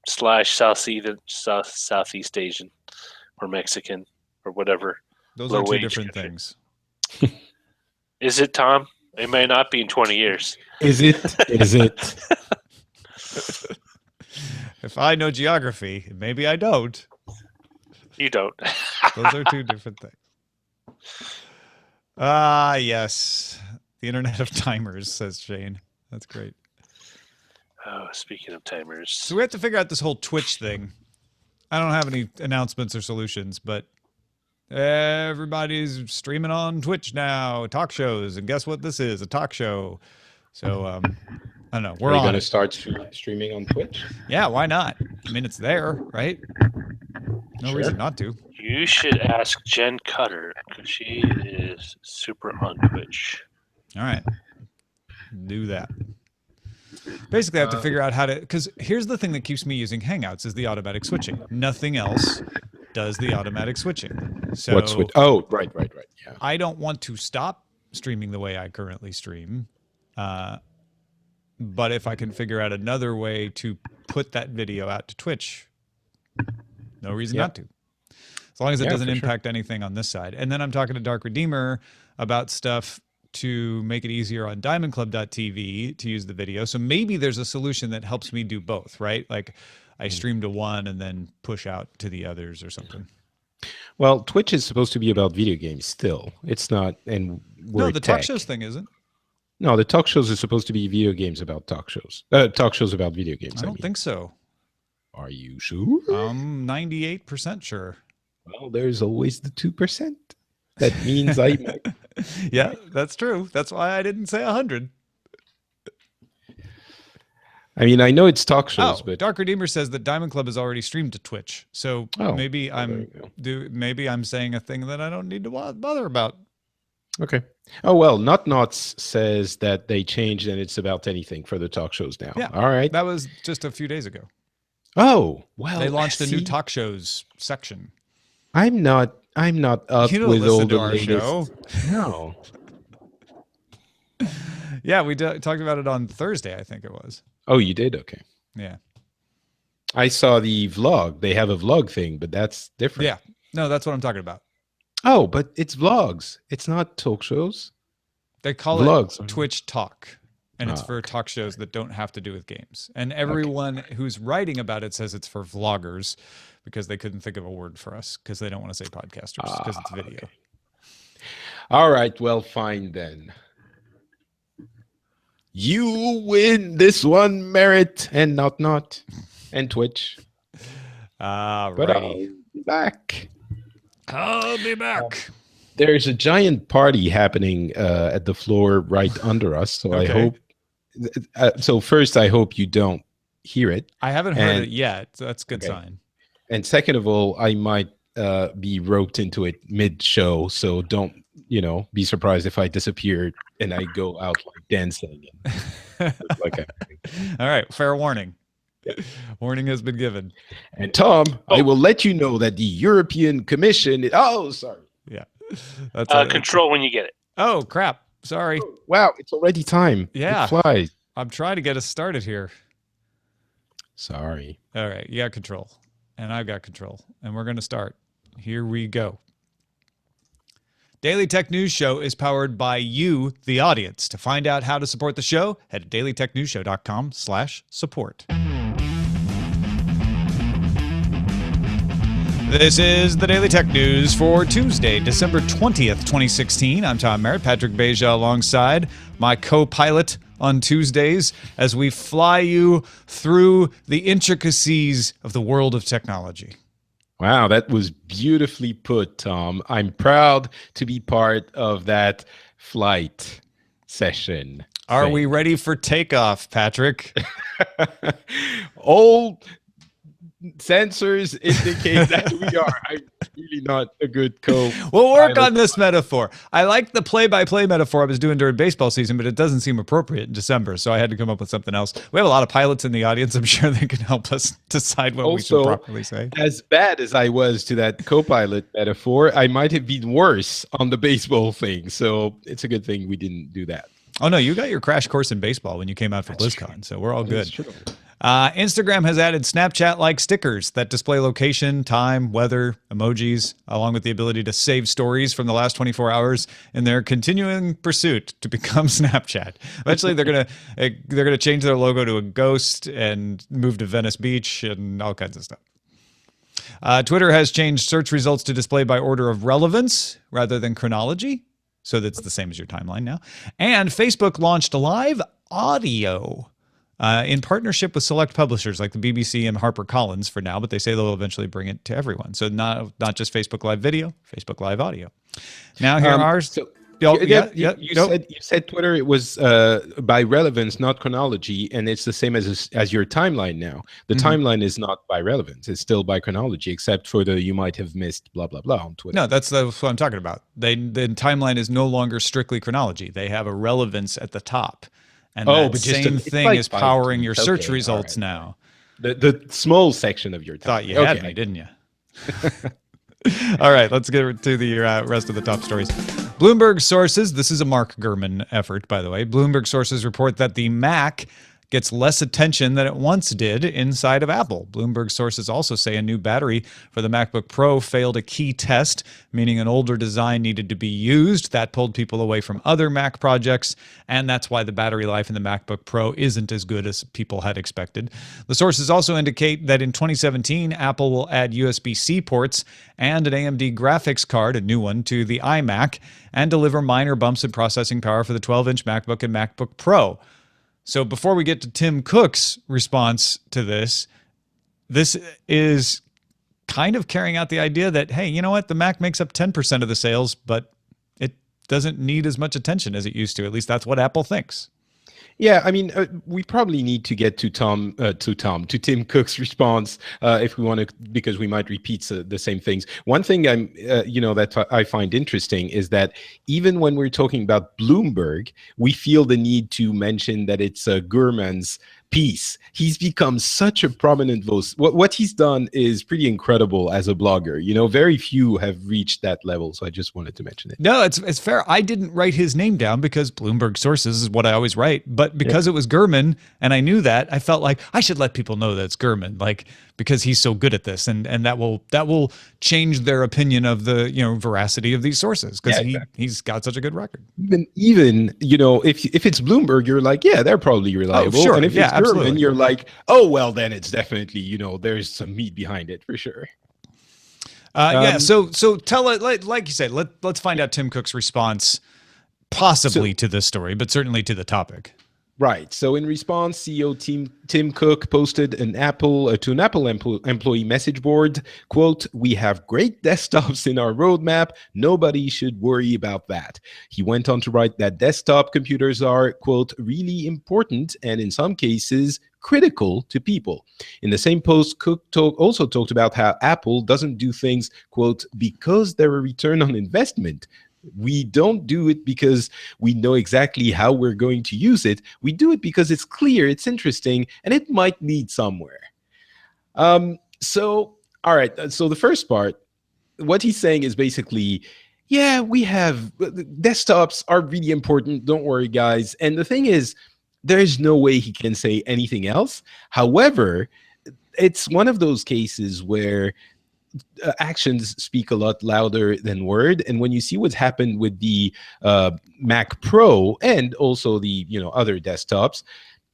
/ Southeast Asian or Mexican or whatever. Those are two different things. Is it, Tom? It may not be in 20 years. Is it? Is it? If I know geography, maybe I don't. You don't. Those are two different things. Ah, yes. The Internet of Timers, says Shane. That's great. Oh, speaking of timers. So we have to figure out this whole Twitch thing. I don't have any announcements or solutions, but everybody's streaming on Twitch now, talk shows, and guess what this is? A talk show. So, I don't know. We're going to start streaming on Twitch? Yeah, why not? I mean, it's there, right? No reason not to. You should ask Jen Cutter, because she is super on Twitch. All right. Do that. Basically, I have to figure out how to, because here's the thing that keeps me using Hangouts is the automatic switching. Nothing else does the automatic switching. So what switch? Oh, right. Yeah. I don't want to stop streaming the way I currently stream. But if I can figure out another way to put that video out to Twitch, no reason not to. As long as it doesn't impact anything on this side. And then I'm talking to Dark Redeemer about stuff to make it easier on diamondclub.tv to use the video. So maybe there's a solution that helps me do both, right? Like I stream to one and then push out to the others or something. Well, Twitch is supposed to be about video games still. It's not, and no, the talk shows thing isn't. No, the talk shows are supposed to be video games about talk shows. Talk shows about video games. I don't think so. Are you sure? 98% sure. Well, there's always the 2%. That means I might. Yeah, that's true. That's why I didn't say 100. I mean, I know it's talk shows, but Dark Redeemer says that Diamond Club is already streamed to Twitch. So maybe maybe I'm saying a thing that I don't need to bother about. Okay. Oh, well, Not says that they changed and it's about anything for the talk shows now. Yeah. All right. That was just a few days ago. Oh, well. They launched a new talk shows section. I'm not up with all the latest. Show. No. Yeah, we talked about it on Thursday, I think it was. Oh, you did? Okay. Yeah. I saw the vlog. They have a vlog thing, but that's different. Yeah. No, that's what I'm talking about. Oh, but it's vlogs. It's not talk shows. They call vlogs. It Twitch Talk. And it's for talk shows that don't have to do with games. And everyone who's writing about it says it's for vloggers because they couldn't think of a word for us because they don't want to say podcasters because it's video. Okay. All right. Well, fine then. You win this one, Merritt, and not, and Twitch. But I'll be back. I'll be back. There's a giant party happening at the floor right under us, so I hope. So first, I hope you don't hear it. I haven't heard it yet. So that's a good sign. And second of all, I might be roped into it mid-show, so don't be surprised if I disappear and I go out like dancing. All right, fair warning. Yeah. Warning has been given. And Tom, I will let you know that the European Commission. Yeah. That's control when you get it. Oh crap! Sorry. Oh, wow, it's already time. Yeah. It flies. I'm trying to get us started here. Sorry. All right, you got control, and I've got control, and we're going to start. Here we go. Daily Tech News Show is powered by you, the audience. To find out how to support the show, head to dailytechnewsshow.com/support. This is the Daily Tech News for Tuesday, December 20th, 2016. I'm Tom Merritt, Patrick Beja alongside my co-pilot on Tuesdays as we fly you through the intricacies of the world of technology. Wow, that was beautifully put, Tom. I'm proud to be part of that flight session. Are we ready for takeoff, Patrick? All sensors indicate that we are. I'm really not a good We'll work on this metaphor. I like the play-by-play metaphor I was doing during baseball season, but it doesn't seem appropriate in December, so I had to come up with something else. We have a lot of pilots in the audience. I'm sure they can help us decide what we should properly say. As bad as I was to that co-pilot metaphor, I might have been worse on the baseball thing, so it's a good thing we didn't do that. Oh no, you got your crash course in baseball when you came out for BlizzCon, so we're all good. That's true. Instagram has added Snapchat-like stickers that display location, time, weather, emojis, along with the ability to save stories from the last 24 hours in their continuing pursuit to become Snapchat. Eventually, they're gonna change their logo to a ghost and move to Venice Beach and all kinds of stuff. Twitter has changed search results to display by order of relevance rather than chronology, so that's the same as your timeline now. And Facebook launched live audio in partnership with select publishers like the BBC and HarperCollins for now, but they say they'll eventually bring it to everyone. So not just Facebook Live video, Facebook Live audio. Now here are... You said Twitter, it was by relevance, not chronology, and it's the same as your timeline now. The timeline is not by relevance; it's still by chronology, except for the you might have missed blah blah blah on Twitter. No, that's what I'm talking about. The timeline is no longer strictly chronology; they have a relevance at the top, and that same thing is powering your search results now. The small section of your timeline. Thought you had me, didn't you? All right, let's get to the rest of the top stories. Bloomberg sources, this is a Mark Gurman effort, by the way. Bloomberg sources report that the Mac gets less attention than it once did inside of Apple. Bloomberg sources also say a new battery for the MacBook Pro failed a key test, meaning an older design needed to be used. That pulled people away from other Mac projects, and that's why the battery life in the MacBook Pro isn't as good as people had expected. The sources also indicate that in 2017, Apple will add USB-C ports and an AMD graphics card, a new one, to the iMac, and deliver minor bumps in processing power for the 12-inch MacBook and MacBook Pro. So before we get to Tim Cook's response to this is kind of carrying out the idea that, hey, you know what? The Mac makes up 10% of the sales, but it doesn't need as much attention as it used to. At least that's what Apple thinks. Yeah, I mean, we probably need to get to Tim Cook's response if we want to, because we might repeat the same things. One thing that I find interesting is that even when we're talking about Bloomberg, we feel the need to mention that it's Gurman's piece. He's become such a prominent voice. What he's done is pretty incredible as a blogger. You know, very few have reached that level. So I just wanted to mention it. No, it's fair. I didn't write his name down because Bloomberg sources is what I always write. But because it was Gurman and I knew that, I felt like I should let people know that it's Gurman, like, because he's so good at this, and that will change their opinion of the veracity of these sources, because he's got such a good record. Even if it's Bloomberg, you're like, yeah, they're probably reliable. Oh, sure. And if it's absolutely. Gurman, you're like, oh well, then it's definitely there's some meat behind it for sure. So tell it, like you said, let's find out Tim Cook's response, possibly to this story, but certainly to the topic. Right. So in response, CEO Tim Cook posted to an Apple employee message board, quote, "We have great desktops in our roadmap. Nobody should worry about that." He went on to write that desktop computers are, quote, "really important and in some cases critical to people." In the same post, Cook also talked about how Apple doesn't do things, quote, "because they're a return on investment. We don't do it because we know exactly how we're going to use it. We do it because it's clear, it's interesting, and it might lead somewhere." So, all right. So the first part, what he's saying is basically, yeah, we have desktops are really important. Don't worry, guys. And the thing is, there's no way he can say anything else. However, it's one of those cases where actions speak a lot louder than word. And when you see what's happened with the Mac Pro and also the other desktops,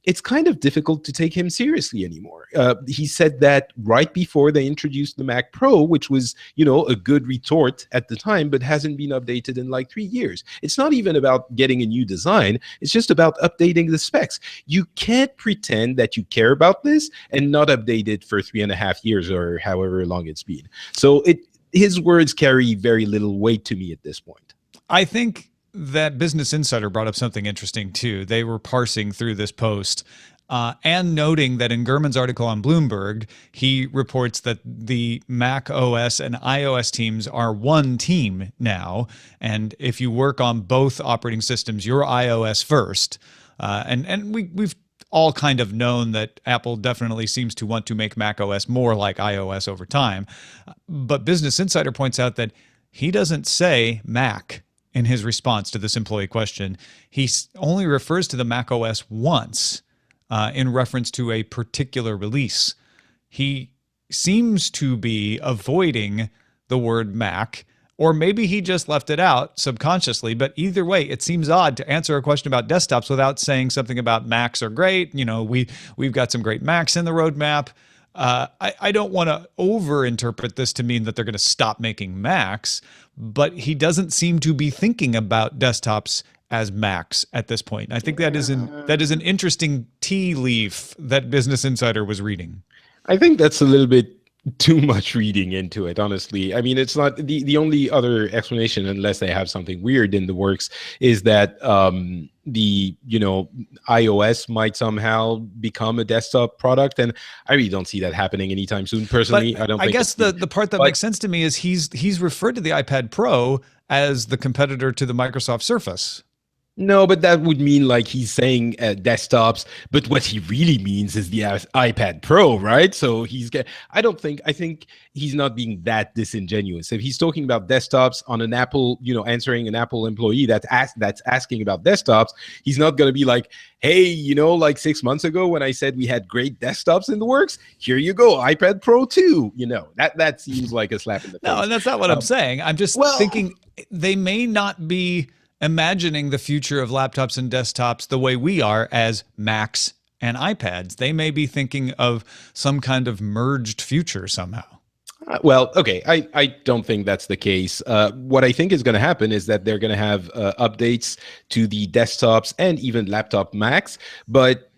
it's kind of difficult to take him seriously anymore. He said that right before they introduced the Mac Pro, which was, a good retort at the time, but hasn't been updated in like 3 years. It's not even about getting a new design. It's just about updating the specs. You can't pretend that you care about this and not update it for 3.5 years or however long it's been. So his words carry very little weight to me at this point. I think that Business Insider brought up something interesting too. They were parsing through this post and noting that in Gurman's article on Bloomberg, he reports that the Mac OS and iOS teams are one team now. And if you work on both operating systems, you're iOS first. And we've all kind of known that Apple definitely seems to want to make Mac OS more like iOS over time. But Business Insider points out that he doesn't say Mac in his response to this employee question. He only refers to the Mac OS once in reference to a particular release. He seems to be avoiding the word Mac, or maybe he just left it out subconsciously. But either way, it seems odd to answer a question about desktops without saying something about Macs are great. You know, we've got some great Macs in the roadmap. I don't want to overinterpret this to mean that they're going to stop making Macs, but he doesn't seem to be thinking about desktops as Macs at this point. I think that is an interesting tea leaf that Business Insider was reading. I think that's a little bit too much reading into it, honestly. I mean, it's not the only other explanation, unless they have something weird in the works, is that the iOS might somehow become a desktop product, and I really don't see that happening anytime soon. Personally, but I guess the part that makes sense to me is he's referred to the iPad Pro as the competitor to the Microsoft Surface. No, but that would mean like he's saying desktops, but what he really means is the iPad Pro, right? So I think he's not being that disingenuous. If he's talking about desktops on an Apple, answering an Apple employee that's asking about desktops, he's not going to be like, hey, like 6 months ago when I said we had great desktops in the works, here you go, iPad Pro 2. That seems like a slap in the face. No, and that's not what I'm saying. I'm just thinking they may not be imagining the future of laptops and desktops the way we are as Macs and iPads. They may be thinking of some kind of merged future somehow. Well, okay, I don't think that's the case. What I think is going to happen is that they're going to have updates to the desktops and even laptop Macs, but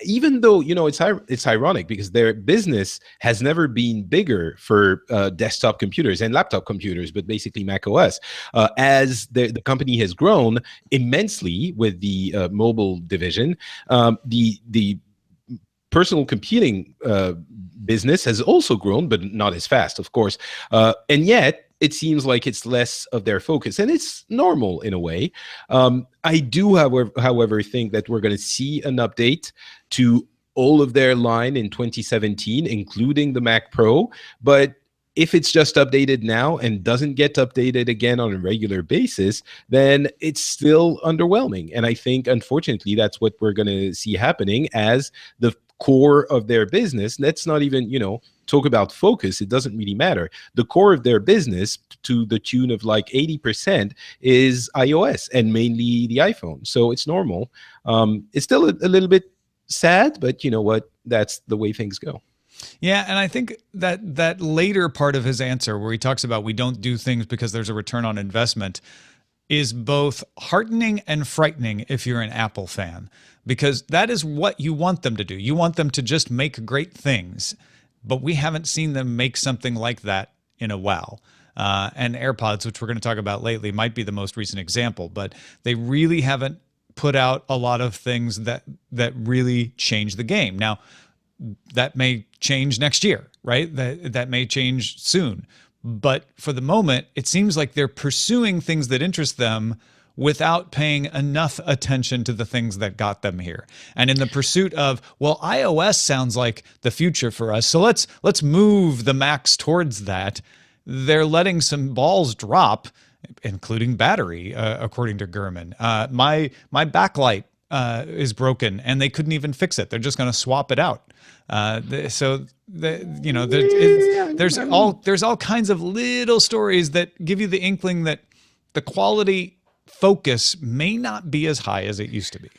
even though, it's ironic because their business has never been bigger for desktop computers and laptop computers, but basically Mac OS. As the company has grown immensely with the mobile division, the personal computing business has also grown, but not as fast, of course. And yet, it seems like it's less of their focus, and it's normal in a way. I do, however, think that we're going to see an update to all of their line in 2017, including the Mac Pro. But if it's just updated now and doesn't get updated again on a regular basis, then it's still underwhelming. And I think, unfortunately, that's what we're going to see happening as the core of their business. Let's not even, talk about focus. It doesn't really matter. The core of their business, to the tune of like 80%, is iOS and mainly the iPhone. So it's normal. It's still a little bit sad, but you know what? That's the way things go. Yeah, and I think that later part of his answer, where he talks about we don't do things because there's a return on investment, is both heartening and frightening if you're an Apple fan, because that is what you want them to do. You want them to just make great things, but we haven't seen them make something like that in a while. And AirPods, which we're going to talk about lately, might be the most recent example, but they really haven't put out a lot of things that really change the game. Now, that may change next year, right? That may change soon. But for the moment, it seems like they're pursuing things that interest them without paying enough attention to the things that got them here. And in the pursuit of, well, iOS sounds like the future for us, so let's move the Macs towards that, they're letting some balls drop, including battery, according to Gurman. My backlight is broken, and they couldn't even fix it. They're just going to swap it out. There's all kinds of little stories that give you the inkling that the quality focus may not be as high as it used to be.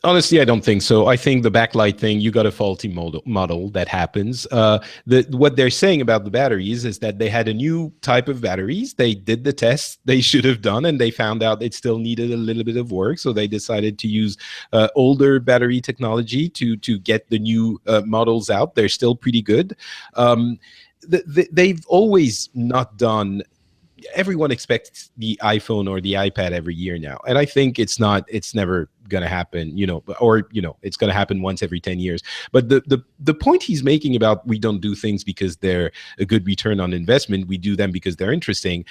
Honestly, I don't think so. I think the backlight thing, you got a faulty model that happens. What they're saying about the batteries is that they had a new type of batteries. They did the tests they should have done, and they found out it still needed a little bit of work. So they decided to use older battery technology to get the new models out. They're still pretty good. They've always not done. Everyone expects the iPhone or the iPad every year now, and I think it's never going to happen, it's going to happen once every 10 years. But the point he's making about we don't do things because they're a good return on investment, we do them because they're interesting,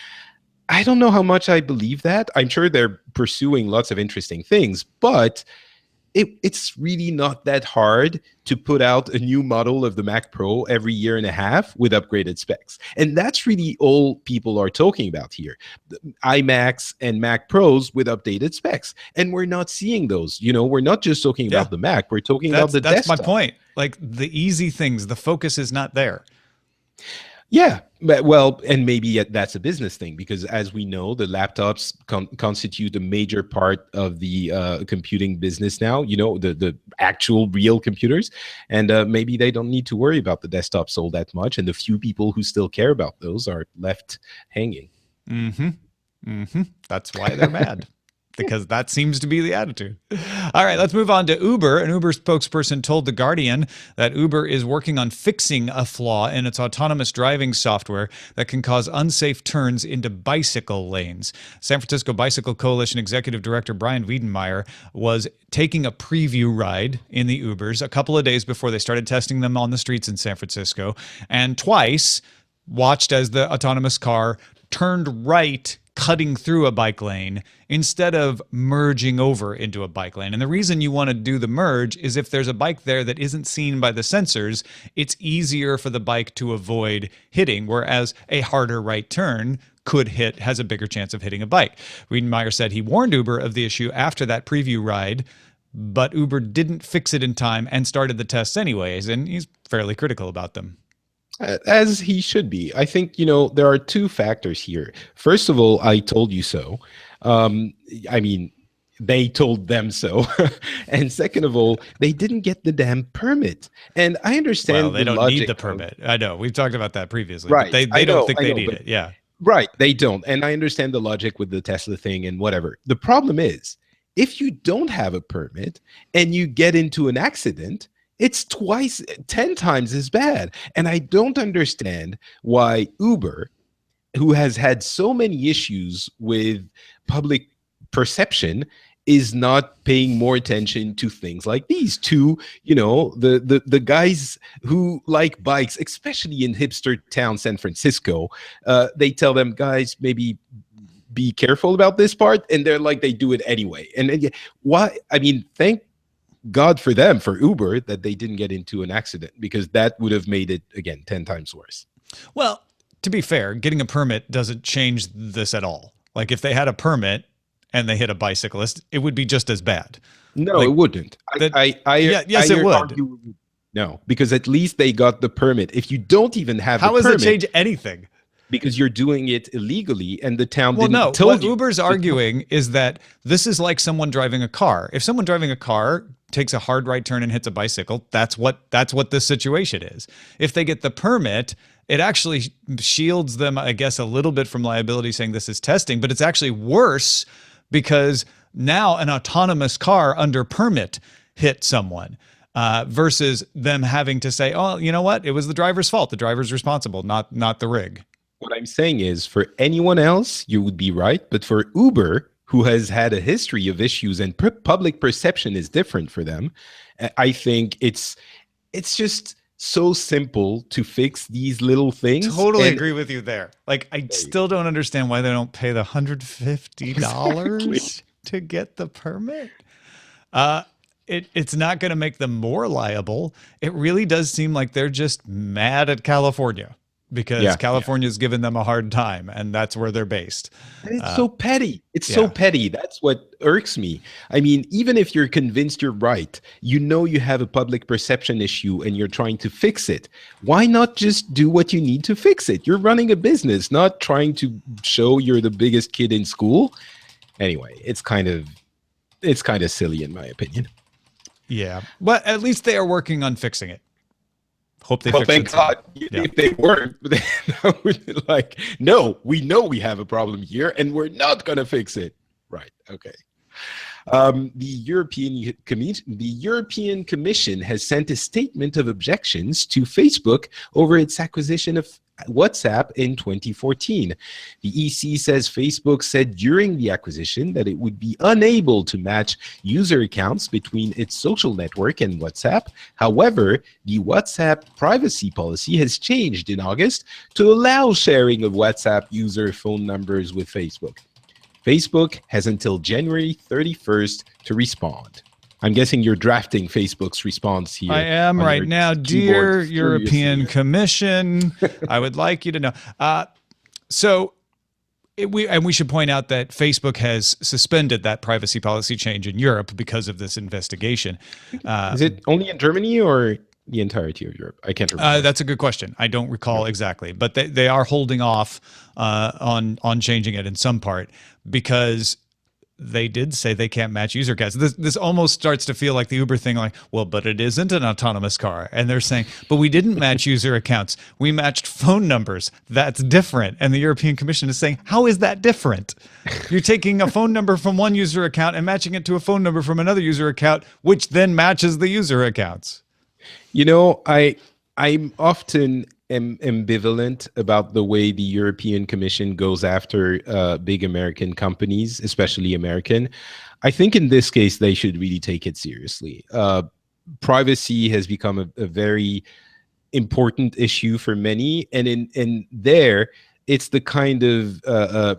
I don't know how much I believe that. I'm sure they're pursuing lots of interesting things, but it's really not that hard to put out a new model of the Mac Pro every year and a half with upgraded specs. And that's really all people are talking about here. The iMacs and Mac Pros with updated specs. And we're not seeing those. You know, we're not just talking about the Mac, we're talking about the desktop. That's my point. Like the easy things, the focus is not there. Yeah, well, and maybe that's a business thing, because as we know, the laptops constitute a major part of the computing business now, you know, the actual real computers. And maybe they don't need to worry about the desktops all that much. And the few people who still care about those are left hanging. That's why they're mad. Because that seems to be the attitude. All right, let's move on to Uber. An Uber spokesperson told The Guardian that Uber is working on fixing a flaw in its autonomous driving software that can cause unsafe turns into bicycle lanes. San Francisco Bicycle Coalition Executive Director Brian Wiedenmeyer was taking a preview ride in the Ubers a couple of days before they started testing them on the streets in San Francisco, and twice watched as the autonomous car turned right, cutting through a bike lane instead of merging over into a bike lane. And the reason you want to do the merge is if there's a bike there that isn't seen by the sensors, it's easier for the bike to avoid hitting, whereas a harder right turn has a bigger chance of hitting a bike. Wiedenmeyer said he warned Uber of the issue after that preview ride, but Uber didn't fix it in time and started the tests anyways, and he's fairly critical about them. As he should be. I think, you know, there are two factors here. First of all, I told you so. I mean, they told them so. And second of all, they didn't get the damn permit. And I understand well, they don't need the permit. I know. We've talked about that previously. Right. But they don't think they need it. Yeah. Right. They don't. And I understand the logic with the Tesla thing and whatever. The problem is, if you don't have a permit and you get into an accident, it's 10 times as bad. And I don't understand why Uber, who has had so many issues with public perception, is not paying more attention to things like these. To, you know, the guys who like bikes, especially in hipster town San Francisco, they tell them, guys, maybe be careful about this part, and they're like, they do it anyway. And why? I mean, thank God for them, for Uber, that they didn't get into an accident, because that would have made it, again, 10 times worse. Well, to be fair, getting a permit doesn't change this at all. Like if they had a permit and they hit a bicyclist, it would be just as bad. No, like, it wouldn't. Yes, it would. No, because at least they got the permit. If you don't even have how the permit, does it change anything? Because you're doing it illegally and the town didn't no, tell what you. Uber's arguing is that this is like someone driving a car. If someone driving a car takes a hard right turn and hits a bicycle, that's what this situation is. If they get the permit, it actually shields them, I guess, a little bit from liability, saying this is testing, but it's actually worse because now an autonomous car under permit hit someone. Versus them having to say, oh, you know what? It was the driver's fault. The driver's responsible, not the rig. What I'm saying is, for anyone else, you would be right. But for Uber, who has had a history of issues and public perception is different for them, I think it's just so simple to fix these little things. Totally agree with you there. Like, I still don't understand why they don't pay the $150 to get the permit. It's not going to make them more liable. It really does seem like they're just mad at California because California's given them a hard time, and that's where they're based. And it's so petty. It's so petty. That's what irks me. I mean, even if you're convinced you're right, you know you have a public perception issue and you're trying to fix it. Why not just do what you need to fix it? You're running a business, not trying to show you're the biggest kid in school. Anyway, it's kind of silly in my opinion. Yeah, but at least they are working on fixing it. Hope they fix it. Thank God. If they weren't, then I would be like, no, we know we have a problem here and we're not going to fix it. Right. Okay. The European Commission has sent a statement of objections to Facebook over its acquisition of WhatsApp in 2014. The EC says Facebook said during the acquisition that it would be unable to match user accounts between its social network and WhatsApp. However, the WhatsApp privacy policy has changed in August to allow sharing of WhatsApp user phone numbers with Facebook. Facebook has until January 31st to respond. I'm guessing you're drafting Facebook's response here. I am right now. Dear European furiously. Commission, I would like you to know. We should point out that Facebook has suspended that privacy policy change in Europe because of this investigation. Is it only in Germany or the entirety of Europe? I can't remember. That's a good question. I don't recall exactly, but they are holding off on changing it in some part because they did say they can't match user accounts. This almost starts to feel like the Uber thing, like, well, but it isn't an autonomous car. And they're saying, but we didn't match user accounts. We matched phone numbers. That's different. And the European Commission is saying, how is that different? You're taking a phone number from one user account and matching it to a phone number from another user account, which then matches the user accounts. You know, I'm often ambivalent about the way the European Commission goes after big American companies, especially American. I think in this case, they should really take it seriously. Privacy has become a very important issue for many. And in there, it's the kind of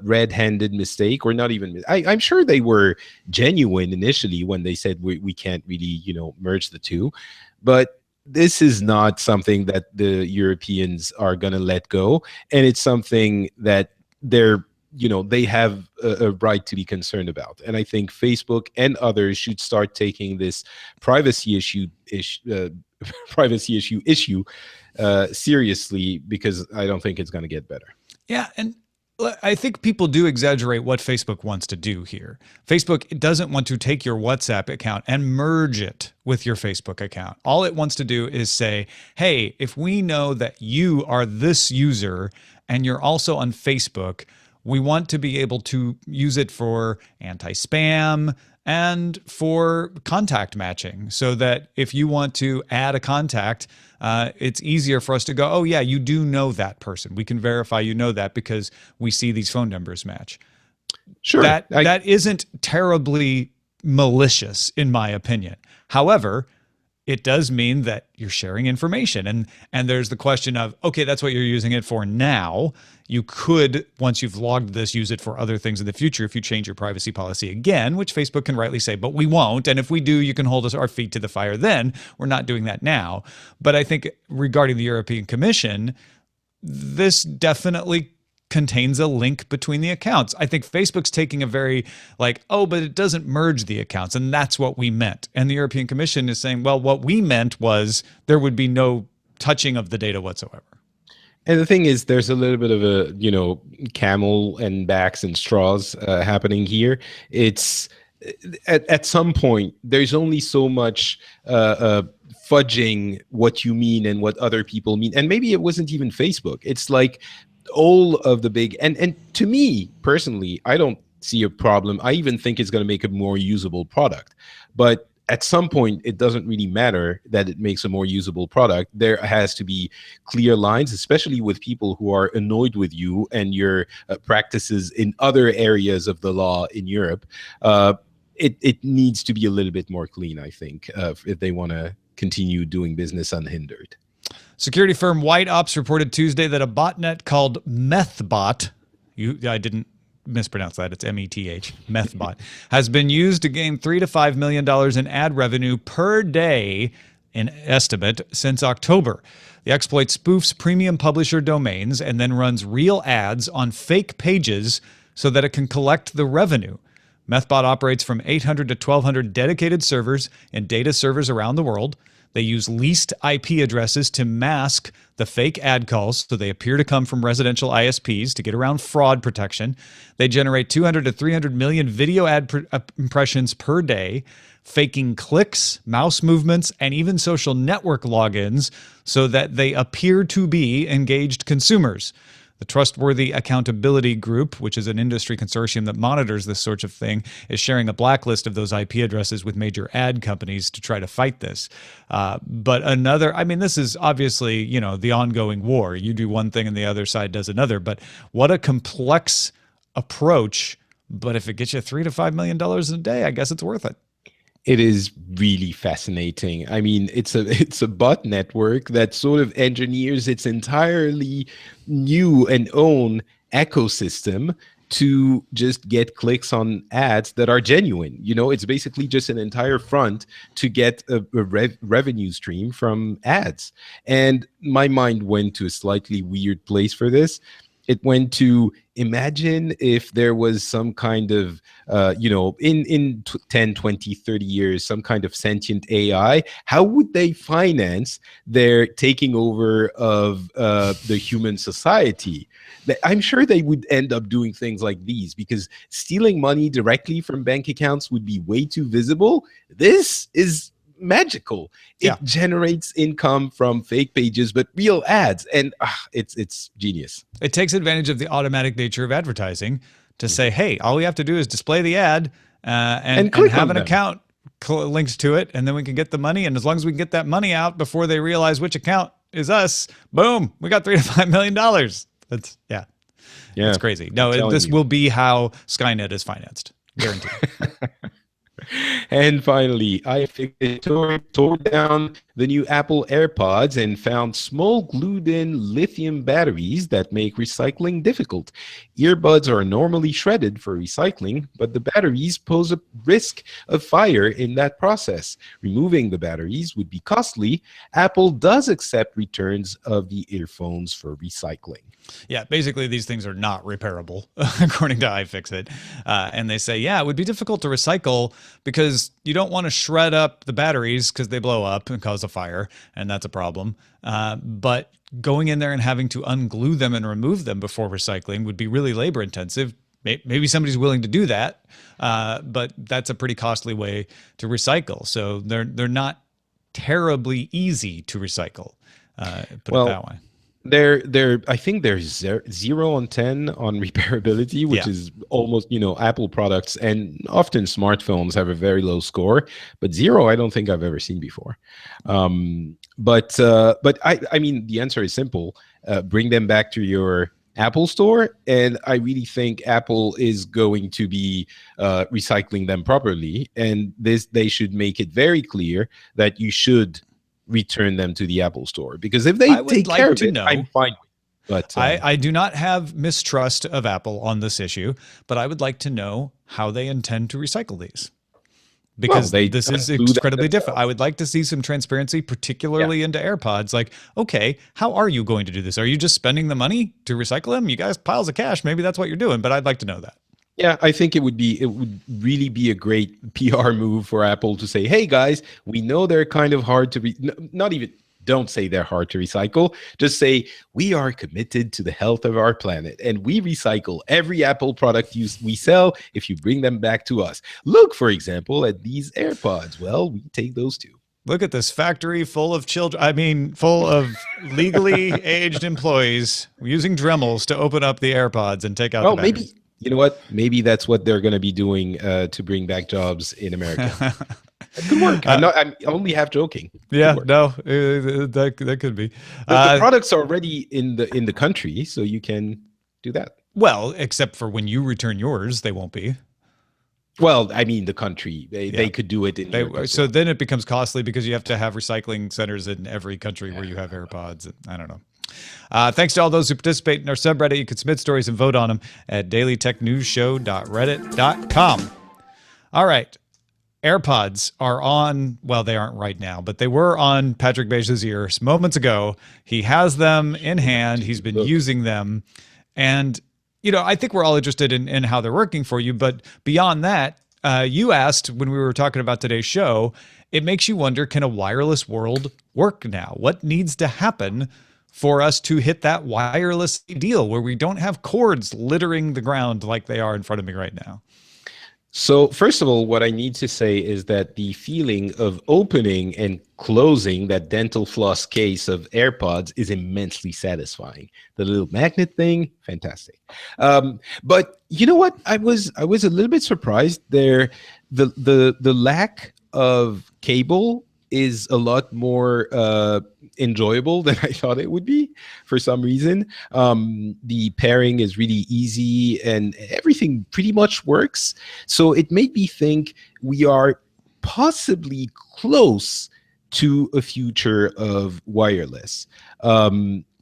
red-handed mistake, or not even. I'm sure they were genuine initially when they said we can't really, merge the two. But this is not something that the Europeans are going to let go. And it's something that they have a right to be concerned about. And I think Facebook and others should start taking this privacy issue seriously, because I don't think it's going to get better. Yeah, and I think people do exaggerate what Facebook wants to do here. Facebook doesn't want to take your WhatsApp account and merge it with your Facebook account. All it wants to do is say, hey, if we know that you are this user and you're also on Facebook, we want to be able to use it for anti-spam and for contact matching, so that if you want to add a contact, it's easier for us to go, oh yeah, you do know that person. We can verify you know that because we see these phone numbers match. Sure. That isn't terribly malicious, in my opinion. However, it does mean that you're sharing information. And there's the question of, okay, that's what you're using it for now. You could, once you've logged this, use it for other things in the future if you change your privacy policy again, which Facebook can rightly say, but we won't. And if we do, you can hold our feet to the fire then. We're not doing that now. But I think regarding the European Commission, this definitely contains a link between the accounts. I think Facebook's taking a very but it doesn't merge the accounts, and that's what we meant. And the European Commission is saying, well, what we meant was there would be no touching of the data whatsoever. And the thing is, there's a little bit of a, camel and backs and straws happening here. It's at some point, there's only so much fudging what you mean and what other people mean. And maybe it wasn't even Facebook. It's like all of the big, and to me personally, I don't see a problem. I even think it's going to make a more usable product. But at some point, it doesn't really matter that it makes a more usable product. There has to be clear lines, especially with people who are annoyed with you and your practices in other areas of the law in Europe. It needs to be a little bit more clean, I think, if they want to continue doing business unhindered. Security firm White Ops reported Tuesday that a botnet called methbot, I didn't mispronounce that, it's METH, methbot, has been used to gain $3 to $5 million in ad revenue per day in estimate since October. The exploit spoofs premium publisher domains and then runs real ads on fake pages so that it can collect the revenue. Methbot operates from 800 to 1,200 dedicated servers and data servers around the world. They use leased IP addresses to mask the fake ad calls, so they appear to come from residential ISPs to get around fraud protection. They generate 200 to 300 million video ad impressions per day, faking clicks, mouse movements, and even social network logins so that they appear to be engaged consumers. The Trustworthy Accountability Group, which is an industry consortium that monitors this sort of thing, is sharing a blacklist of those IP addresses with major ad companies to try to fight this. But this is obviously, the ongoing war. You do one thing and the other side does another. But what a complex approach. But if it gets you $3 to $5 million a day, I guess it's worth it. It is really fascinating. I mean, it's a bot network that sort of engineers its entirely new and own ecosystem to just get clicks on ads that are genuine. You know, it's basically just an entire front to get a revenue stream from ads. And my mind went to a slightly weird place for this. It went to, imagine if there was some kind of, in 10, 20, 30 years, some kind of sentient AI. How would they finance their taking over of the human society? I'm sure they would end up doing things like these, because stealing money directly from bank accounts would be way too visible. This is magical. It generates income from fake pages, but real ads, and it's genius. It takes advantage of the automatic nature of advertising to say, hey, all we have to do is display the ad and have an account linked to it, and then we can get the money. And as long as we can get that money out before they realize which account is us, boom, we got $3 to $5 million. That's it's crazy. No, this will be how Skynet is financed, guaranteed. And finally, iFixit tore down the new Apple AirPods and found small glued-in lithium batteries that make recycling difficult. Earbuds are normally shredded for recycling, but the batteries pose a risk of fire in that process. Removing the batteries would be costly. Apple does accept returns of the earphones for recycling. Yeah, basically these things are not repairable, according to iFixit. And they say, it would be difficult to recycle because you don't want to shred up the batteries because they blow up and cause a fire, and that's a problem. But going in there and having to unglue them and remove them before recycling would be really labor intensive. Maybe somebody's willing to do that, but that's a pretty costly way to recycle. So they're not terribly easy to recycle, put it that way. I think there's 0 on 10 on repairability, which is almost, Apple products and often smartphones have a very low score, but 0 I don't think I've ever seen before. But I mean, the answer is simple. Bring them back to your Apple store, and I really think Apple is going to be recycling them properly, and they should make it very clear that you should return them to the Apple store, because if they take care of it, I'm fine with it. But I do not have mistrust of Apple on this issue, but I would like to know how they intend to recycle these, because this is incredibly different. I would like to see some transparency, particularly into AirPods. Like, okay, how are you going to do this? Are you just spending the money to recycle them? You guys piles of cash. Maybe that's what you're doing, but I'd like to know that. Yeah, I think it would really be a great PR move for Apple to say, hey guys, we know they're kind of hard to don't say they're hard to recycle. Just say, we are committed to the health of our planet, and we recycle every Apple product we sell if you bring them back to us. Look, for example, at these AirPods. Well, we take those too. Look at this factory full of full of legally aged employees using Dremels to open up the AirPods and take out the batteries. Maybe. You know what? Maybe that's what they're going to be doing to bring back jobs in America. It could work. I'm only half joking. That could be. The products are already in the country, so you can do that. Well, except for when you return yours, they won't be. Well, I mean, the country, they could do it in so then it becomes costly because you have to have recycling centers in every country where you have AirPods. I don't know. Thanks to all those who participate in our subreddit. You can submit stories and vote on them at dailytechnewsshow.reddit.com. All right. AirPods are on, well, they aren't right now, but they were on Patrick Beja's ears moments ago. He has them in hand. He's been using them. And, I think we're all interested in how they're working for you. But beyond that, you asked when we were talking about today's show, it makes you wonder, can a wireless world work now? What needs to happen for us to hit that wireless deal where we don't have cords littering the ground like they are in front of me right now? So first of all, what I need to say is that the feeling of opening and closing that dental floss case of AirPods is immensely satisfying. The little magnet thing, fantastic. But you know what? I was a little bit surprised there. The lack of cable is a lot more enjoyable than I thought it would be for some reason. The pairing is really easy and everything pretty much works. So it made me think we are possibly close to a future of wireless.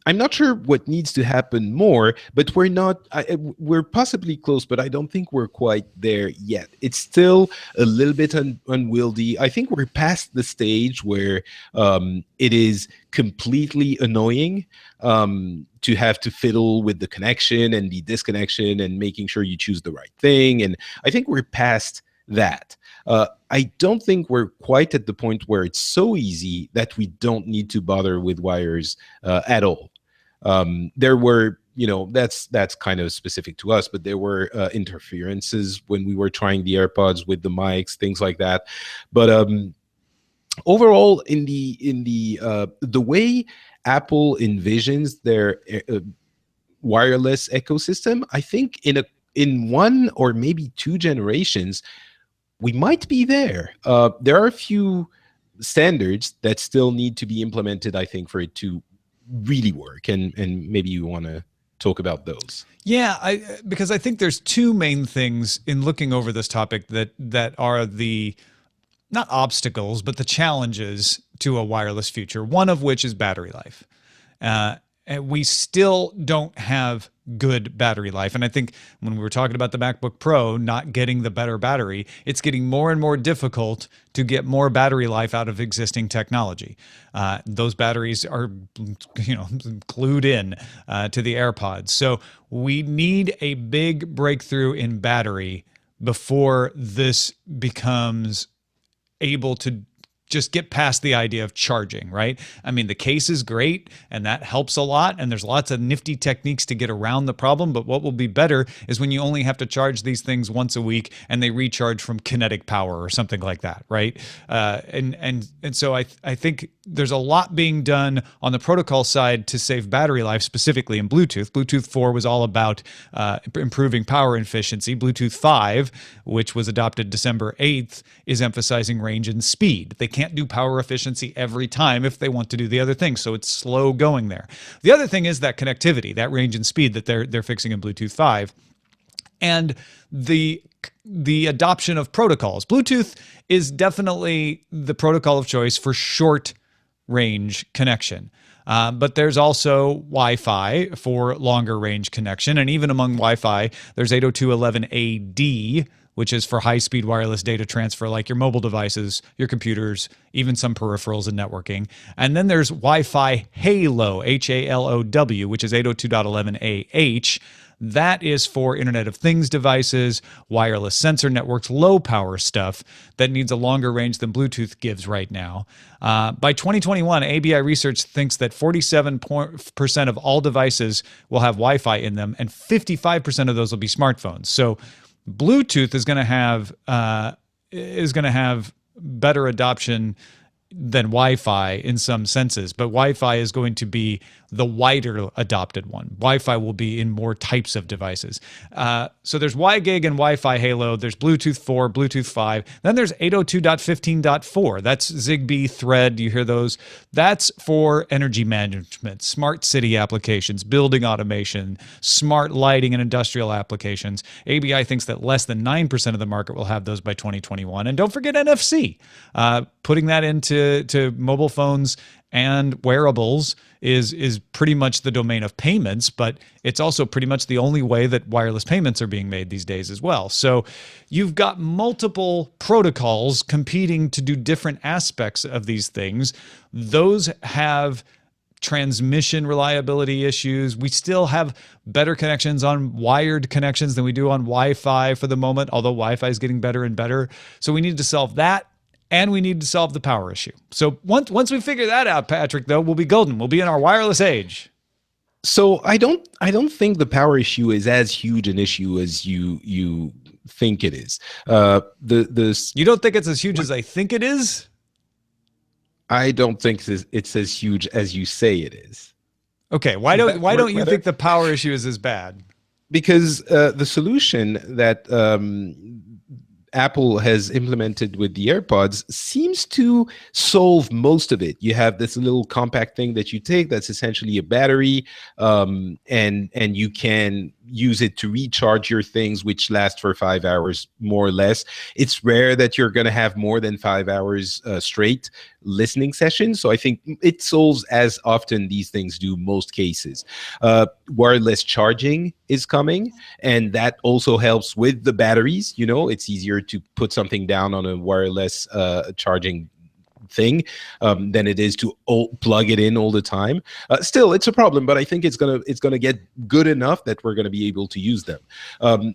I'm not sure what needs to happen more, but we're possibly close, but I don't think we're quite there yet. It's still a little bit unwieldy. I think we're past the stage where it is completely annoying to have to fiddle with the connection and the disconnection and making sure you choose the right thing. And I think we're past that. I don't think we're quite at the point where it's so easy that we don't need to bother with wires at all. There were, that's kind of specific to us, but there were interferences when we were trying the AirPods with the mics, things like that. But overall, in the way Apple envisions their wireless ecosystem, I think in one or maybe two generations, we might be there. There are a few standards that still need to be implemented, I think, for it to really work. And maybe you want to talk about those. Yeah, because I think there's two main things in looking over this topic that are the, not obstacles, but the challenges to a wireless future, one of which is battery life. And we still don't have good battery life. And I think when we were talking about the MacBook Pro not getting the better battery, it's getting more and more difficult to get more battery life out of existing technology. Those batteries are, glued in to the AirPods. So we need a big breakthrough in battery before this becomes able to just get past the idea of charging, right? I mean, the case is great and that helps a lot. And there's lots of nifty techniques to get around the problem. But what will be better is when you only have to charge these things once a week and they recharge from kinetic power or something like that, right? And so I think there's a lot being done on the protocol side to save battery life, specifically in Bluetooth. Bluetooth 4 was all about improving power efficiency. Bluetooth 5, which was adopted December 8th, is emphasizing range and speed. They can't do power efficiency every time if they want to do the other things, so it's slow going there. The other thing is that connectivity, that range and speed that they're fixing in Bluetooth 5. And the adoption of protocols. Bluetooth is definitely the protocol of choice for short range connection. But there's also Wi-Fi for longer range connection. And even among Wi-Fi, there's 802.11ad, which is for high-speed wireless data transfer, like your mobile devices, your computers, even some peripherals and networking. And then there's Wi-Fi Halo, H-A-L-O-W, which is 802.11ah. That is for Internet of Things devices, wireless sensor networks, low-power stuff that needs a longer range than Bluetooth gives right now. By 2021, ABI Research thinks that 47% of all devices will have Wi-Fi in them, and 55% of those will be smartphones. So Bluetooth is going to have better adoption than Wi-Fi in some senses, but Wi-Fi is going to be the wider adopted one. Wi-Fi will be in more types of devices. So there's WiGig and Wi-Fi Halo. There's Bluetooth 4, Bluetooth 5. Then there's 802.15.4. That's Zigbee, Thread. You hear those? That's for energy management, smart city applications, building automation, smart lighting, and industrial applications. ABI thinks that less than 9% of the market will have those by 2021. And don't forget NFC. Putting that into mobile phones and wearables is pretty much the domain of payments, but it's also pretty much the only way that wireless payments are being made these days as well. So you've got multiple protocols competing to do different aspects of these things. Those have transmission reliability issues. We still have better connections on wired connections than we do on Wi-Fi for the moment, although Wi-Fi is getting better and better. So we need to solve that. And we need to solve the power issue. So once we figure that out, Patrick, though, we'll be golden. We'll be in our wireless age. So I don't think the power issue is as huge an issue as you think it is. You don't think it's as huge as I think it is? I don't think it's as huge as you say it is. Okay, why don't you think the power issue is as bad? Because the solution that Apple has implemented with the AirPods seems to solve most of it. You have this little compact thing that you take that's essentially a battery, and you can use it to recharge your things, which last for 5 hours more or less. It's rare that you're going to have more than 5 hours straight listening sessions, so I think it solves as often these things do most cases. Wireless charging is coming, and that also helps with the batteries. You know, it's easier to put something down on a wireless charging thing than it is to plug it in all the time. Still, it's a problem, but I think it's gonna get good enough that we're gonna be able to use them.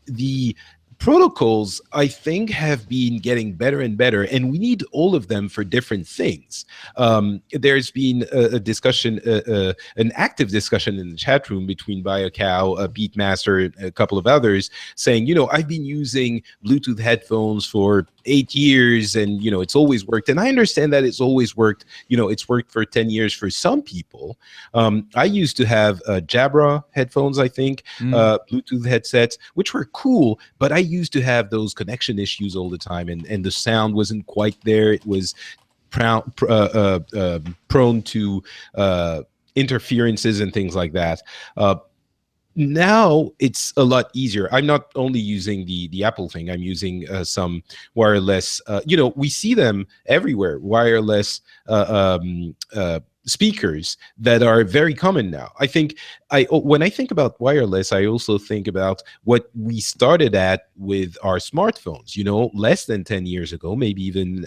The protocols, I think, have been getting better and better, and we need all of them for different things. There's been a discussion, an active discussion in the chat room between BioCow, Beatmaster, a couple of others, saying, you know, I've been using Bluetooth headphones for 8 years, and you know, it's always worked. And I understand that it's always worked. You know, it's worked for 10 years for some people. I used to have Jabra headphones, I think, Bluetooth headsets, which were cool, but I used to have those connection issues all the time, and the sound wasn't quite there. It was prone to interferences and things like that. Now it's a lot easier. I'm not only using the Apple thing. I'm using some wireless. You know, we see them everywhere. Wireless speakers that are very common now. I think when I think about wireless, I also think about what we started at with our smartphones. You know, less than 10 years ago, maybe even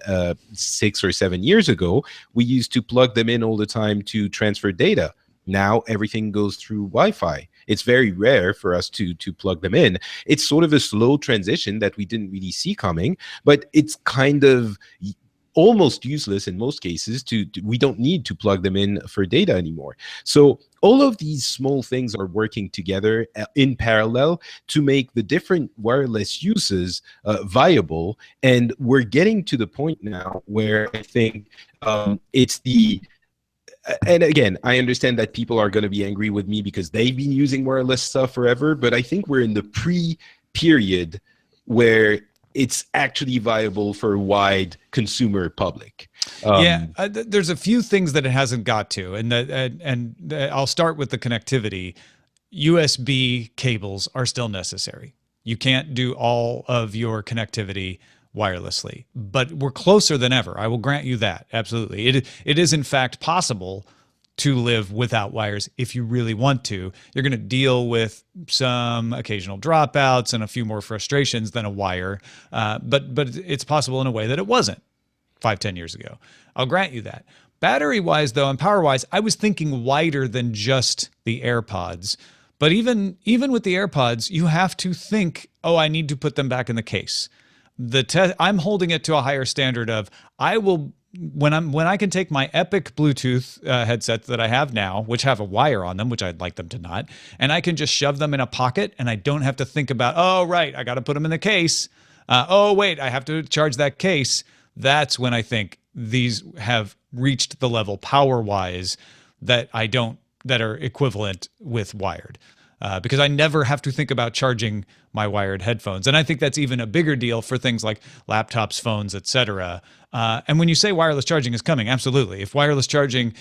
6 or 7 years ago, we used to plug them in all the time to transfer data. Now everything goes through Wi-Fi. It's very rare for us to plug them in. It's sort of a slow transition that we didn't really see coming, but it's kind of almost useless in most cases. We don't need to plug them in for data anymore. So all of these small things are working together in parallel to make the different wireless uses viable. And we're getting to the point now where I think it's the and again, I understand that people are going to be angry with me because they've been using wireless stuff forever, but I think we're in the pre-period where it's actually viable for a wide consumer public. There's a few things that it hasn't got to, and I'll start with the connectivity. USB cables are still necessary. You can't do all of your connectivity wirelessly, but we're closer than ever. I will grant you that. Absolutely. It is in fact possible to live without wires if you really want to. You're going to deal with some occasional dropouts and a few more frustrations than a wire, but it's possible in a way that it wasn't 5-10 years ago. I'll grant you that. Battery-wise, though, and power-wise, I was thinking wider than just the AirPods. But even with the AirPods, you have to think, oh, I need to put them back in the case. I'm holding it to a higher standard of when I can take my Epic Bluetooth headsets that I have now, which have a wire on them, which I'd like them to not, and I can just shove them in a pocket, and I don't have to think about, oh right, I got to put them in the case. Oh wait, I have to charge that case. That's when I think these have reached the level power-wise that are equivalent with wired. Because I never have to think about charging my wired headphones. And I think that's even a bigger deal for things like laptops, phones, etc. And when you say wireless charging is coming, absolutely. If wireless charging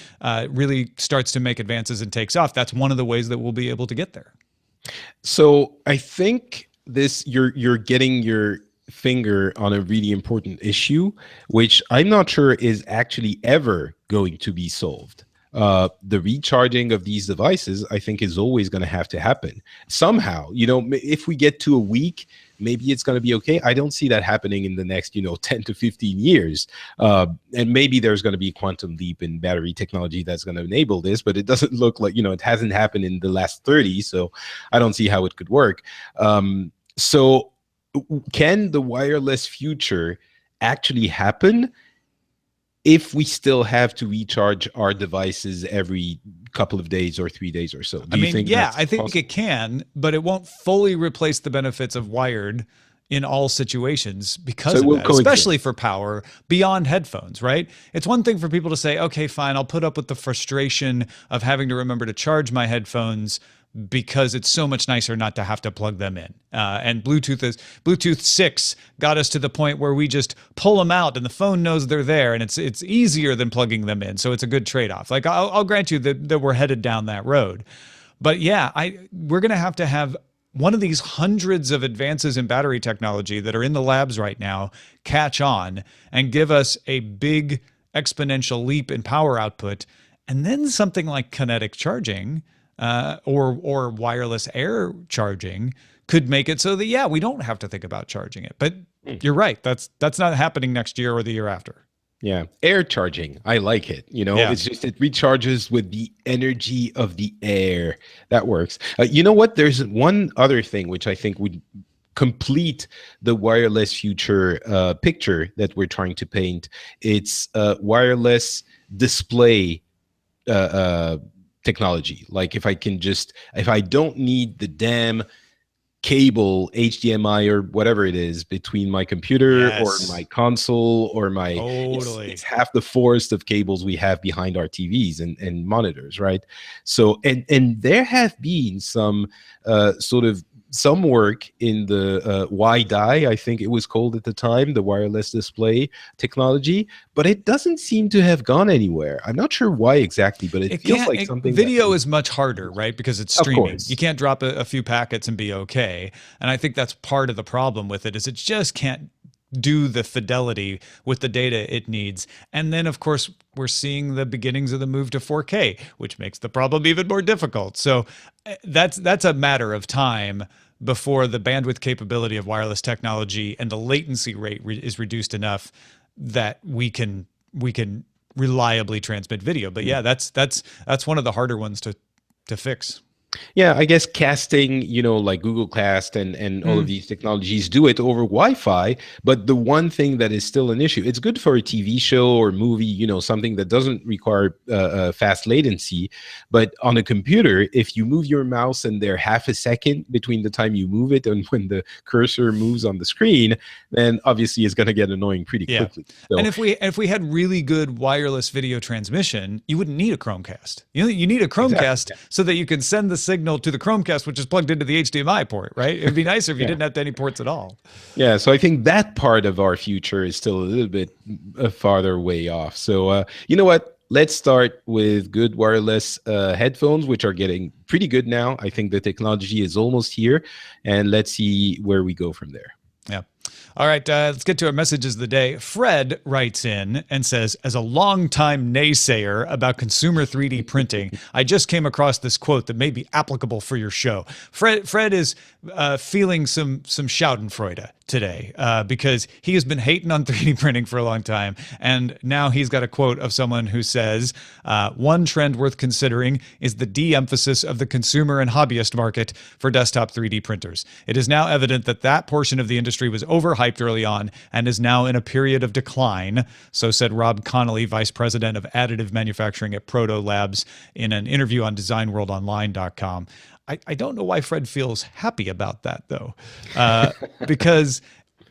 really starts to make advances and takes off, that's one of the ways that we'll be able to get there. So I think you're getting your finger on a really important issue, which I'm not sure is actually ever going to be solved. The recharging of these devices, I think, is always going to have to happen somehow. You know, if we get to a week, maybe it's going to be okay. I don't see that happening in the next, 10 to 15 years. And maybe there's going to be a quantum leap in battery technology that's going to enable this, but it doesn't look like, it hasn't happened in the last 30. So I don't see how it could work. So can the wireless future actually happen if we still have to recharge our devices every couple of days or 3 days or so? Do you think I think possible? It can, but it won't fully replace the benefits of wired in all situations because of that, especially for power beyond headphones, right? It's one thing for people to say, okay, fine, I'll put up with the frustration of having to remember to charge my headphones because it's so much nicer not to have to plug them in. And Bluetooth 6 got us to the point where we just pull them out and the phone knows they're there, and it's easier than plugging them in. So it's a good trade-off. Like I'll grant you that we're headed down that road. But yeah, we're going to have one of these hundreds of advances in battery technology that are in the labs right now catch on and give us a big exponential leap in power output. And then something like kinetic charging or wireless air charging could make it so that, yeah, we don't have to think about charging it. But you're right. That's not happening next year or the year after. Yeah, air charging. I like it. It's just it recharges with the energy of the air. That works. You know what? There's one other thing which I think would complete the wireless future picture that we're trying to paint. It's wireless display technology. Like if I don't need the damn cable, HDMI or whatever it is, between my computer or my console or my it's half the forest of cables we have behind our TVs and monitors, right? So and there have been some some work in the WiDi, I think it was called at the time, the wireless display technology, but it doesn't seem to have gone anywhere. I'm not sure why exactly, but it feels like something. Video is much harder, right? Because it's streaming. You can't drop a few packets and be okay. And I think that's part of the problem with it, is it just can't do the fidelity with the data it needs. And then, of course, we're seeing the beginnings of the move to 4K, which makes the problem even more difficult. So that's a matter of time before the bandwidth capability of wireless technology and the latency rate is reduced enough that we can reliably transmit video. But yeah, that's one of the harder ones to fix. Yeah, I guess casting, like Google Cast and all of these technologies do it over Wi-Fi. But the one thing that is still an issue, it's good for a TV show or movie, something that doesn't require fast latency. But on a computer, if you move your mouse and they're half a second between the time you move it and when the cursor moves on the screen, then obviously it's going to get annoying pretty quickly. So, and if we had really good wireless video transmission, you wouldn't need a Chromecast. You need a Chromecast so that you can send the signal to the Chromecast, which is plugged into the HDMI port, right? It'd be nicer if you didn't have any ports at all. Yeah, so I think that part of our future is still a little bit farther way off. So you know what? Let's start with good wireless headphones, which are getting pretty good now. I think the technology is almost here, and let's see where we go from there. Yeah. All right, let's get to our messages of the day. Fred writes in and says, as a longtime naysayer about consumer 3D printing, I just came across this quote that may be applicable for your show. Fred is feeling some schadenfreude today because he has been hating on 3D printing for a long time. And now he's got a quote of someone who says, one trend worth considering is the de-emphasis of the consumer and hobbyist market for desktop 3D printers. It is now evident that that portion of the industry was overhyped early on and is now in a period of decline. So said Rob Connolly, vice president of additive manufacturing at Proto Labs, in an interview on designworldonline.com. I don't know why Fred feels happy about that, though, because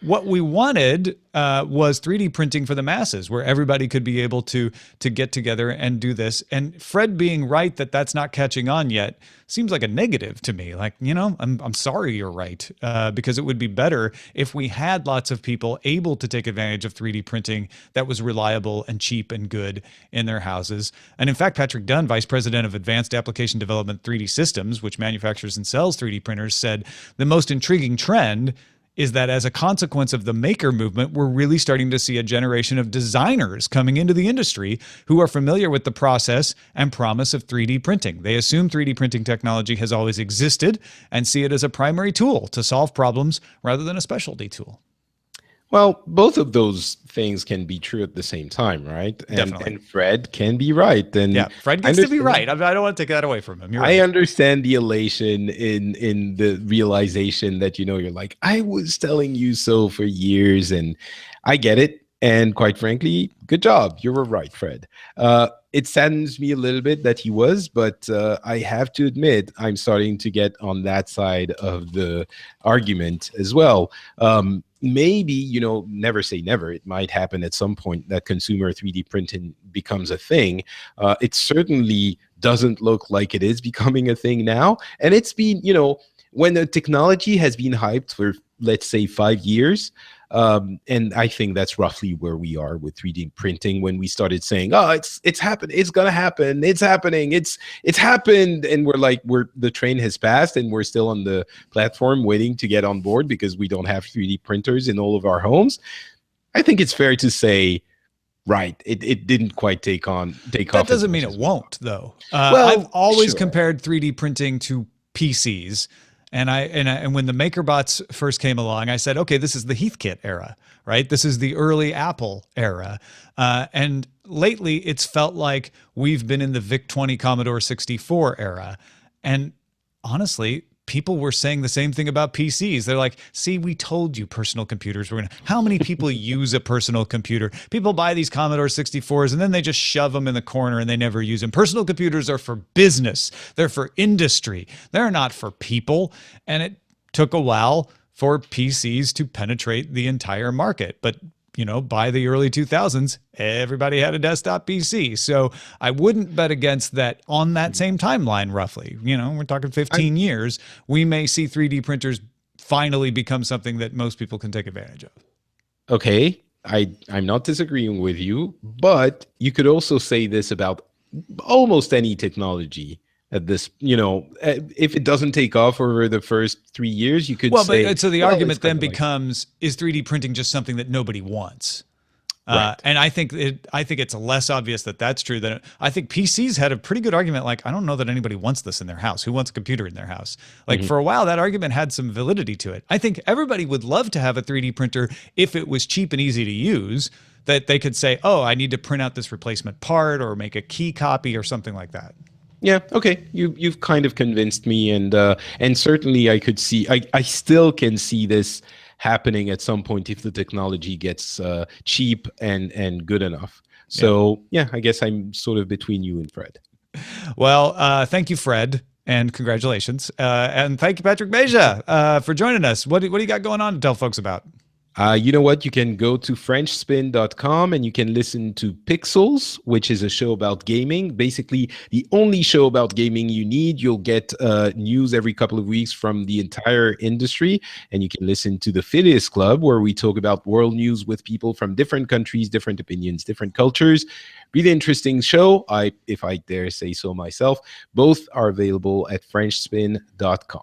what we wanted was 3D printing for the masses, where everybody could be able to get together and do this. And Fred being right that that's not catching on yet seems like a negative to me. Like, I'm sorry you're right, because it would be better if we had lots of people able to take advantage of 3D printing that was reliable and cheap and good in their houses. And in fact, Patrick Dunn, vice president of Advanced Application Development 3D Systems, which manufactures and sells 3D printers, said the most intriguing trend is that as a consequence of the maker movement, we're really starting to see a generation of designers coming into the industry who are familiar with the process and promise of 3D printing. They assume 3D printing technology has always existed and see it as a primary tool to solve problems rather than a specialty tool. Well, both of those things can be true at the same time, right? Definitely. And Fred can be right. And yeah, Fred gets to be right. I don't want to take that away from him. You're right. I understand the elation in the realization that, you're like, I was telling you so for years, and I get it. And quite frankly, good job. You were right, Fred. It saddens me a little bit that he was, but I have to admit, I'm starting to get on that side of the argument as well. Maybe, never say never. It might happen at some point that consumer 3D printing becomes a thing. It's certainly doesn't look like it is becoming a thing now. And it's been, when the technology has been hyped for, let's say, 5 years, and I think that's roughly where we are with 3D printing when we started saying, "Oh, it's happening, it's gonna happen, it's happening, it's happened," and the train has passed, and we're still on the platform waiting to get on board because we don't have 3D printers in all of our homes. I think it's fair to say, right, it didn't quite take off. That doesn't mean it won't, though. Well, I've always sure. compared 3D printing to PCs. And when the MakerBots first came along, I said, okay, this is the Heathkit era, right? This is the early Apple era. And lately, it's felt like we've been in the VIC-20 Commodore 64 era. And honestly, people were saying the same thing about PCs. They're like, see, we told you personal computers were going to... How many people use a personal computer? People buy these Commodore 64s and then they just shove them in the corner and they never use them. Personal computers are for business. They're for industry. They're not for people. And it took a while for PCs to penetrate the entire market. But by the early 2000s, everybody had a desktop PC. So I wouldn't bet against that on that same timeline, roughly. We're talking 15 years. We may see 3D printers finally become something that most people can take advantage of. Okay. I'm not disagreeing with you, but you could also say this about almost any technology. At this, if it doesn't take off over the first 3 years, you could say. But so the argument then becomes: is 3D printing just something that nobody wants? Right. And I think it's less obvious that that's true. Than I think PCs had a pretty good argument. Like, I don't know that anybody wants this in their house. Who wants a computer in their house? Like for a while, that argument had some validity to it. I think everybody would love to have a 3D printer if it was cheap and easy to use. That they could say, oh, I need to print out this replacement part or make a key copy or something like that. Yeah. Okay. You've kind of convinced me, and certainly I could see. I still can see this happening at some point if the technology gets cheap and good enough. So yeah, I guess I'm sort of between you and Fred. Well, thank you, Fred, and congratulations, and thank you, Patrick Beja, for joining us. What do you got going on to tell folks about? You know what? You can go to FrenchSpin.com and you can listen to Pixels, which is a show about gaming. Basically, the only show about gaming you need. You'll get news every couple of weeks from the entire industry. And you can listen to the Phileas Club, where we talk about world news with people from different countries, different opinions, different cultures. Really interesting show, if I dare say so myself. Both are available at FrenchSpin.com.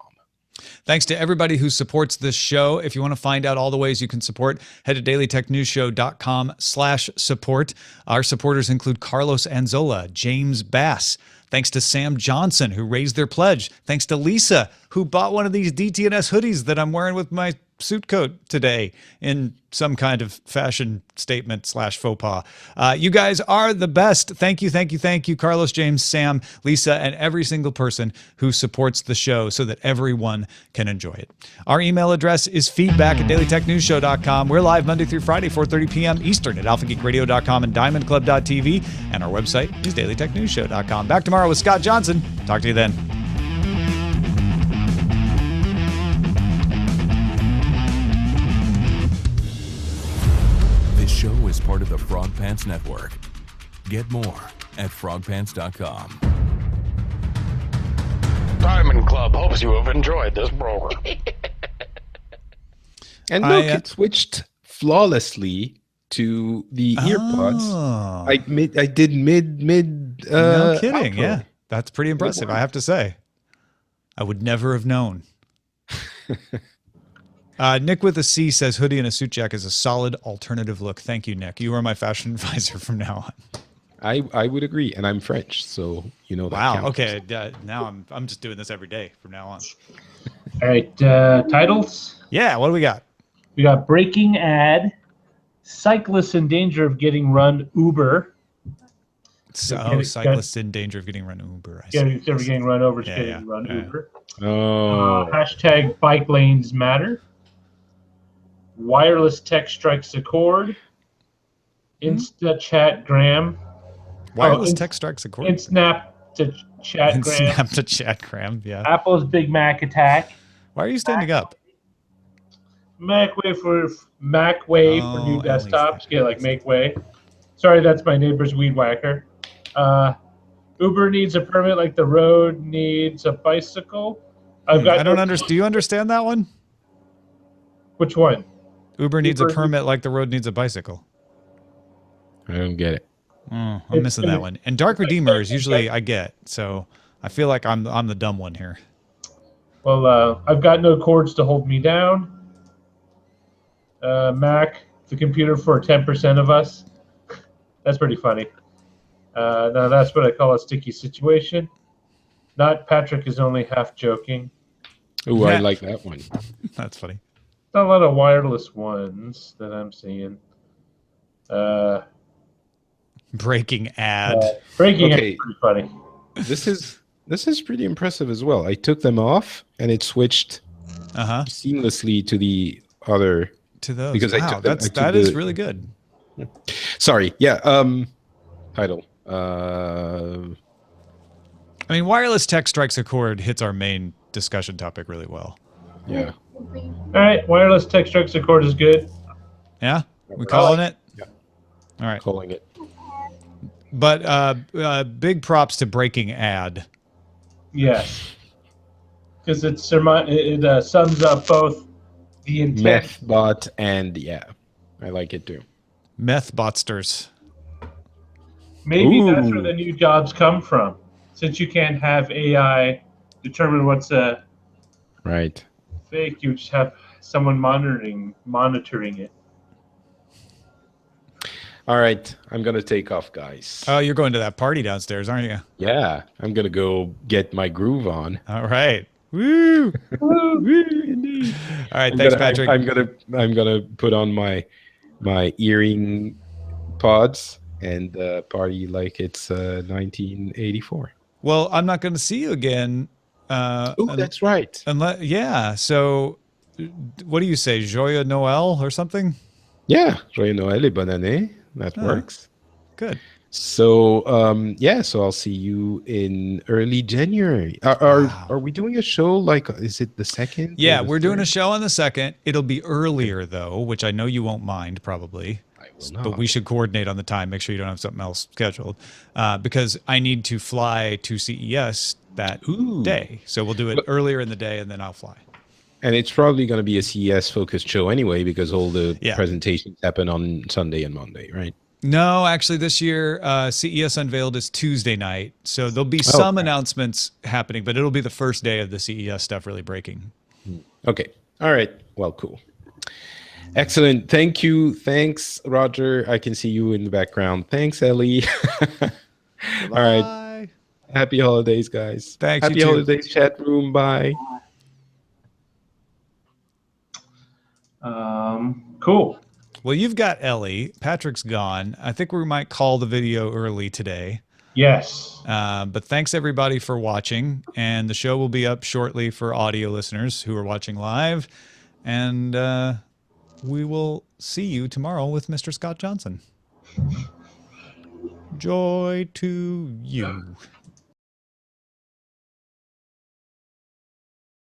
Thanks to everybody who supports this show. If you want to find out all the ways you can support, head to dailytechnewsshow.com/support. Our supporters include Carlos Anzola, James Bass. Thanks to Sam Johnson, who raised their pledge. Thanks to Lisa, who bought one of these DTNS hoodies that I'm wearing with my suit coat today in some kind of fashion statement / faux pas. You guys are the best. Thank you, thank you, thank you, Carlos, James, Sam, Lisa, and every single person who supports the show so that everyone can enjoy it. Our email address is feedback@dailytechnewsshow.com. We're live Monday through Friday, 4:30 p.m. Eastern at alphageekradio.com and diamondclub.tv. And our website is dailytechnewsshow.com. Back tomorrow with Scott Johnson. Talk to you then. Show is part of the Frog Pants Network. Get more at frogpants.com. Diamond Club hopes you have enjoyed this program. And look, it switched flawlessly to the earpods. I did mid. No kidding. Outro. Yeah, that's pretty impressive. I have to say, I would never have known. Nick with a C says hoodie and a suit jacket is a solid alternative look. Thank you, Nick. You are my fashion advisor from now on. I would agree, and I'm French, so you know that. Wow. counts. Okay. Now I'm just doing this every day from now on. All right. Titles. Yeah. What do we got? We got breaking ad. Cyclists in danger of getting run Uber. Cyclists in danger of getting run Uber. Getting run over. Yeah. Run Uber. Oh. Hashtag bike lanes matter. Wireless tech strikes a chord. Insta chat gram. Wireless tech strikes a chord. In snap to chat gram. Snap to chat gram. Yeah. Apple's Big Mac attack. Why are you standing up? Mac way for new desktops. Yeah, like make way. Sorry, that's my neighbor's weed whacker. Uber needs a permit like the road needs a bicycle. I've got. I don't understand. Do you understand that one? Which one? Uber needs a permit like the road needs a bicycle. I don't get it. Oh, I'm missing that one. And Dark Redeemer is usually I get, so I feel like I'm the dumb one here. Well, I've got no cords to hold me down. Mac, the computer for 10% of us. That's pretty funny. Now that's what I call a sticky situation. Not Patrick is only half joking. Ooh, I like that one. That's funny. Not a lot of wireless ones that I'm seeing. Breaking ad. Breaking Okay. ad, pretty funny. This is pretty impressive as well. I took them off and it swwitched seamlessly to the other. To those. Because wow, that is really good. Sorry. Yeah. Title. I mean, wireless tech strikes a chord hits our main discussion topic really well. Yeah. All right, wireless tech strikes a chord is good. Yeah, we calling it. Yeah. All right. Calling it. But big props to Breaking Ad. Yes, because it sums up both the intent. Methbot and yeah, I like it too. Methbotsters. Maybe that's Ooh. where the new jobs come from, since you can't have AI determine what's a Right. fake. You just have someone monitoring it. All right, I'm gonna take off, guys. Oh, you're going to that party downstairs, aren't you? Yeah, I'm gonna go get my groove on. All right. Woo! Woo, indeed. All right, thanks, gonna, Patrick. I'm gonna put on my earring pods and party like it's 1984. Well, I'm not going to see you again. Oh, that's right. Yeah. So, what do you say, Joyeux Noël or something? Yeah, Joyeux Noël et bonne année. That works. Good. So, so I'll see you in early January. Are we doing a show? Like, is it the 2nd? Yeah, we're doing a show on the 2nd. It'll be earlier though, which I know you won't mind probably. I will not. But we should coordinate on the time. Make sure you don't have something else scheduled, because I need to fly to CES that day. So we'll do it earlier in the day, and then I'll fly. And it's probably going to be a CES focused show anyway, because all the presentations happen on Sunday and Monday, right? No, actually, this year CES Unveiled is Tuesday night, so there'll be some announcements happening, but it'll be the first day of the CES stuff really breaking. Okay. All right. Well, cool. Excellent. Thank you. Thanks, Roger. I can see you in the background. Thanks, Ellie. All right. Happy holidays, guys. Thanks. Happy holidays, chat room. Bye. Cool. Well, you've got Ellie. Patrick's gone. I think we might call the video early today. Yes. But thanks everybody for watching, and the show will be up shortly for audio listeners who are watching live, and we will see you tomorrow with Mr. Scott Johnson. Joy to you.